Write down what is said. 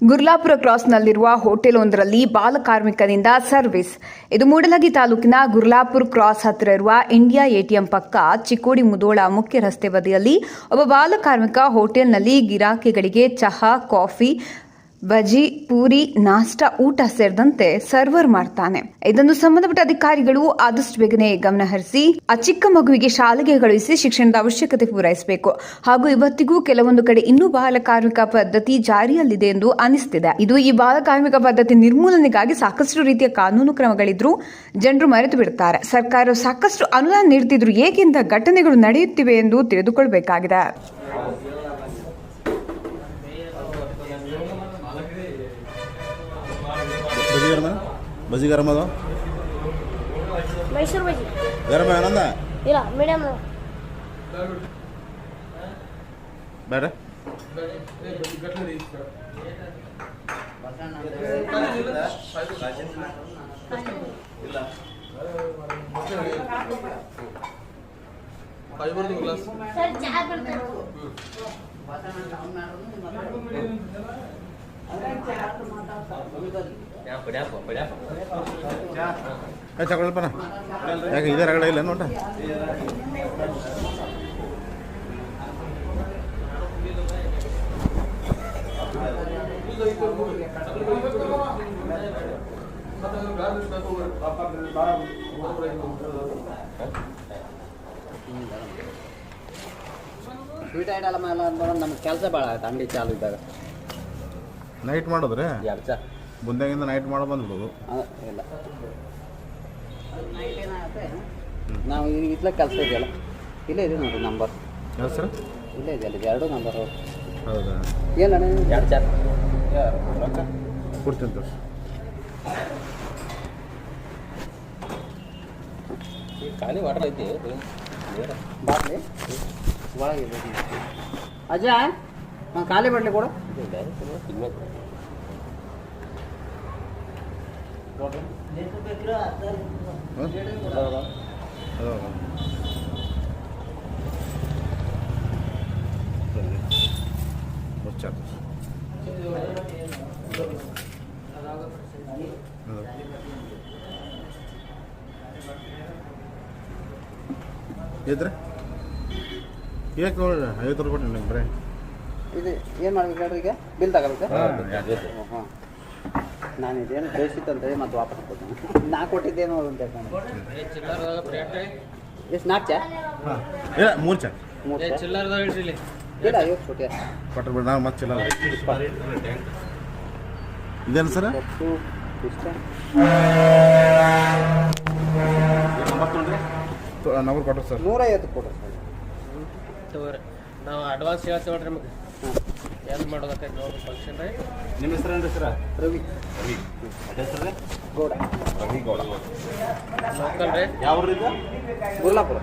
Gurlapur ಕ್ರಾಸ್ನಲ್ಲಿರುವ hotel ಒಂದರಲ್ಲಿ ಬಾಲಕಾರ್ಮಿಕನಿಂದ service. ಇದು ಮೂಡಲಗಿ ತಾಲೂಕಿನ ಗುರ್ಲಾಪುರ ಕ್ರಾಸ್ ಹತ್ತಿರ ಇರುವ ಇಂಡಿಯಾ ಎಟಿಎಂ ಪಕ್ಕ ಚಿಕ್ಕೋಡಿ ಮುಧೋಳ ಮುಖ್ಯ ರಸ್ತೆ ಬದಿಯಲ್ಲಿ ಒಬ್ಬ ಬಾಲಕಾರ್ಮಿಕ ಹೋಟೆಲ್ನಲ್ಲಿ ಗಿರಾಕಿಗಳಿಗೆ ಚಹಾ, ಕಾಫಿ, ಬಜಿ, ಪೂರಿ, ನಾಷ್ಟಾ, ಊಟ ಸೇರಿದಂತೆ ಸರ್ವರ್ ಮಾಡ್ತಾನೆ. ಇದನ್ನು ಸಂಬಂಧಪಟ್ಟ ಅಧಿಕಾರಿಗಳು ಆದಷ್ಟು ಬೇಗನೆ ಗಮನ ಹರಿಸಿ ಆ ಚಿಕ್ಕ ಮಗುವಿಗೆ ಶಾಲೆಗೆ ಕಳುಹಿಸಿ ಶಿಕ್ಷಣದ ಅವಶ್ಯಕತೆ ಪೂರೈಸಬೇಕು. ಹಾಗೂ ಇವತ್ತಿಗೂ ಕೆಲವೊಂದು ಕಡೆ ಇನ್ನೂ ಬಾಲಕಾರ್ಮಿಕ ಪದ್ಧತಿ ಜಾರಿಯಲ್ಲಿದೆ ಎಂದು ಅನಿಸ್ತಿದೆ. ಇದು ಈ ಬಾಲಕಾರ್ಮಿಕ ಪದ್ಧತಿ ನಿರ್ಮೂಲನೆಗಾಗಿ ಸಾಕಷ್ಟು ರೀತಿಯ ಕಾನೂನು ಕ್ರಮಗಳಿದ್ರೂ ಜನರು ಮರೆತು ಬಿಡುತ್ತಾರೆ. ಸರ್ಕಾರ ಸಾಕಷ್ಟು ಅನುದಾನ ನೀಡುತ್ತಿದ್ರು ಏಕೆಂದ ಘಟನೆಗಳು ನಡೆಯುತ್ತಿವೆ ಎಂದು ತಿಳಿದುಕೊಳ್ಳಬೇಕಾಗಿದೆ. ಬಜಿ ಗರಂ ಅದು ಮೈಸೂರು ಬಜಿ ಗರಂ ಏನಂದ ಇಲ್ಲ ಮೀಡಿಯಂ ಬೇಡ ಸರ್ ಚಹಾ ಬರ್ತಾರೆ ಚಕೊಳಪ್ಪನ ಯಾಕೆ ಇದೇ ರಗಡ ಇಲ್ಲ ನೋಟ ಸ್ವೀಟ್ ಐಟಮ್ ಎಲ್ಲ ನಮ್ಗೆ ಕೆಲಸ ಭಾಳ ಆಯ್ತು ಅಂಗಡಿ ಚಾಲು ಇದ್ದಾಗ ನೈಟ್ ಮಾಡಿದ್ರೆ ಎರಡು ಚಾ ಮುಂದೆಗಿಂದ ನೈಟ್ ಮಾಡೋ ಬಂದ್ಬಿಡೋದು. ಇಲ್ಲ ನೈಟ್ ಏನಾಗುತ್ತೆ ನಾವು ಇತ್ಲಾಗ ಕೆಲಸ ಇದೆಯಲ್ಲ ಇಲ್ಲೇ ಇದೆ ನೋಡಿ ನಂಬರ್. ಯಾವ ಸರ್? ಇಲ್ಲೇ ಇದೆಯಲ್ಲ ಇದು ಎರಡು ನಂಬರ್. ಹೌದಾ? ಏನು ಎರಡು ಚಾ ಕೊಡ್ತೀನಿ ತೋರಿಸಿ. ಖಾಲಿ ವಾಟರ್ ಐತಿ ಬಾಟ್ಲಿ ಒಳಗೆ ಅಜಯ್ ನಾನು ಖಾಲಿ ಬಾಟ್ಲಿ ಕೊಡು. ಇದ್ರೆ ಏಕೆ ನೋಡಿ 50 ರೂಪಾಯಿ ನಿಮ್ಗೆ ಬರೀ ಇದು ಏನು ಮಾಡ್ಬೇಕು ಹೇಳ್ರಿ ಈಗ ಬಿಲ್ ತಗೋಬೇಕು. ಹಾಂ ನಾನು ಇದೇನು ಬೇಯಿಸಿತ್ತಂತೇಳಿ ಮತ್ತೆ ವಾಪಸ್ ಕೊಡ್ತೀನಿ. ನಾ ಕೊಟ್ಟಿದ್ದೇನು ಅಂತ ಎಷ್ಟು 4 ಚಾ? ಹಾಂ ಇಲ್ಲ 3 ಚಾ 3 ಚಿಲ್ಲರ್ದ ಇಡ್ರಿ ಇಲ್ಲ ಐವತ್ತು ಕೊಟ್ಟಿ ಕೊಟ್ಟರು ಬಿಡಿ ನಾವು ಮತ್ತೆ ಚಿಲ್ಲರ ಇದೇನು ಸರ್? ಇಷ್ಟ ನಂಬರ್ ಕೊಟ್ಟರು ಸರ್ 150 ಕೊಟ್ಟರು ಸರ್. ತಗೋರಿ ನಾವು ಅಡ್ವಾನ್ಸ್ ಹೇಳ್ತೀವಿ ನೋಡ್ರಿ ನಿಮಗೆ ಏನು ಮಾಡೋದಕ್ಕೆ ಫಂಕ್ಷನ್ ರೀ. ನಿಮ್ಮ ಹೆಸರು ಏನು ಸರ್? ರವಿ ಹೆಸರು ಗೌಡ ರವಿ ಗೌಡ. ಲೋಕಲ್ ರೀ ಯಾವ ಊರಿಂದ? ಗುರ್ಲಾಪುರ.